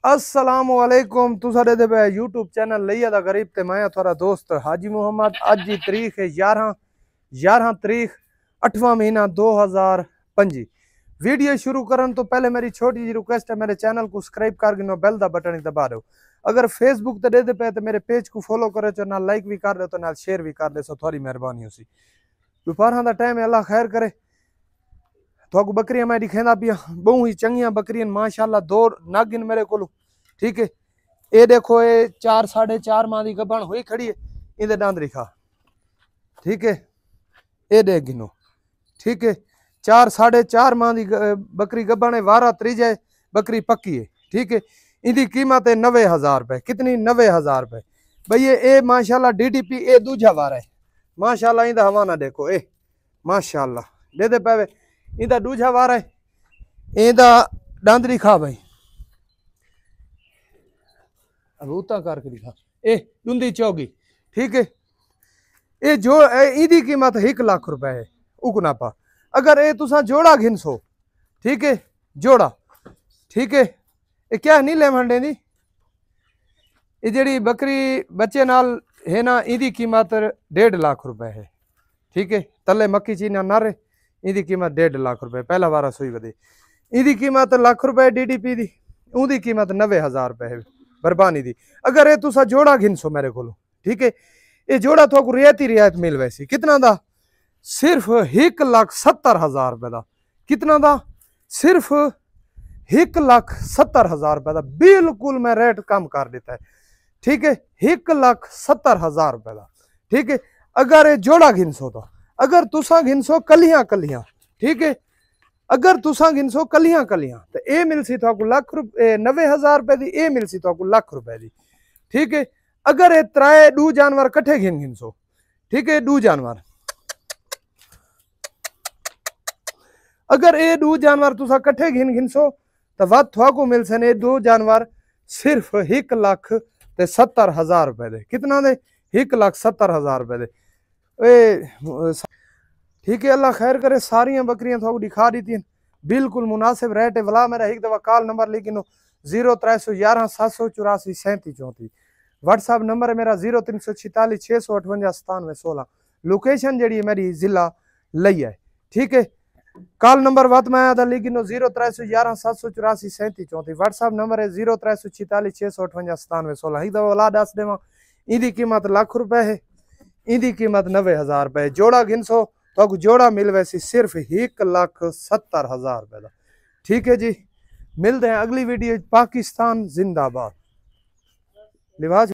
असलामुअलैकुम तुसारे दे पे YouTube channel लिया दा गरीब ते मैं थोड़ा दोस्त हाजी मोहम्मद। अज की तारीख है 11 तारीख 8वां महीना 2025। वीडियो शुरू करन तो पहले मेरी छोटी जी रिक्वेस्ट है, मेरे चैनल को सब्सक्राइब कर गिनो, बेल दा बटन दबा दो। अगर फेसबुक ते दे पे तो मेरे पेज को फॉलो करे चो, ना लाइक भी कर दो तो ना शेयर भी कर दे, सो थोड़ी मेहरबानी होसी। दोपहर का टाइम है, अल्लाह खैर करे। तो बकरियां मैं दिखेंदा पिया, बहु ही चंगियां बकरियां माशाल्लाह। दो नग इन मेरे को, ठीक है। ये देखो ये 4 साढ़े 4 माह की गबन हुई खड़ी है, इधर दंद दिखा, ठीक है। ये देख गिनो, ठीक है। 4 साढ़े 4 माह की बकरी गबन है, वारा त्रीजा बकरी पक्की है, ठीक है। इनकी कीमत है 90,000 रुपए। कितनी? 90,000 रुपए। भैया ये माशाल्लाह DDP ए दूजा वारा है माशाल्लाह। इंदा हवाना देखो ए माशाल्लाह दे दे पावे। इंदा दूजा वारा है, इंदा दंद दिखा भाई, अब उता करके दिखा। ए दुंदी चौगी, ठीक है। ये जो इदी कीमत 1 लाख रुपए है उकना पा। अगर ये तुसा जोड़ा घिनसो, ठीक है, जोड़ा, ठीक है। ये क्या नहीं ले मंडे दी, ये जड़ी बकरी बच्चे नाल है ना, इदी कीमत 1.5 लाख रुपए है, ठीक है। तले मक्की चीना नर, इदी कीमत 1.5 लाख रुपए। पहला वारा सोई वधी, इदी कीमत लाख रुपए DDP दी, उदी कीमत 90,000 रुपए है बरबानी दी। अगर ये तुसा जोड़ा घिनसो मेरे को, ठीक है, ये जोड़ा तो रियायत मिल वैसी। कितना दा? सिर्फ 1,70,000 रुपए का। कितना दा? सिर्फ 1,70,000 रुपए का। बिल्कुल मैं रेट कम कर देता है, ठीक है। 1,70,000 रुपए का, ठीक है। अगर ये जोड़ा घिनसो तो, अगर तुसा घिनसो कलियां कलियां, ठीक है, अगर तुसा घिनसो कलियां कलियां तो ये मिल सी तो लाख रुपए, 90,000 रुपए की। ये मिल सी तो लाख रुपए की, ठीक है। अगर ये त्राए दू जानवर कट्ठे घिनसो, ठीक है, दू जानवर, अगर ये दू जानवर तुसा कट्ठे घिनसो तो वत को मिल सन ये दो जानवर सिर्फ 1,70,000 रुपए दे। कितना दे? 1,70,000 रुपए दे। ठीक है, अल्लाह खैर करे। सारिया बकरियां थोड़ा दिखा दी थी, बिल्कुल मुनासिब रेट है। वाला मेरा एक दफा कॉल नंबर लिखिनो 0311 784 3734। व्हाट्सएप नंबर है मेरा 0346 658 9716। लोकेशन जी मेरी जिला लई है, ठीक है। कॉल नंबर बात मैं आया लिखिनो 0311 784 3734। व्हाट्सएप नंबर है 0346 658 9716। एक दफा वाला दस देव, इनकी कीमत लाख रुपए है, इनकी कीमत 90,000 रुपए। जोड़ा घिनसो तो जोड़ा मिल वैसी सिर्फ 1,70,000 रुपए का, ठीक है जी। मिलते हैं अगली वीडियो। पाकिस्तान जिंदाबाद। लिबास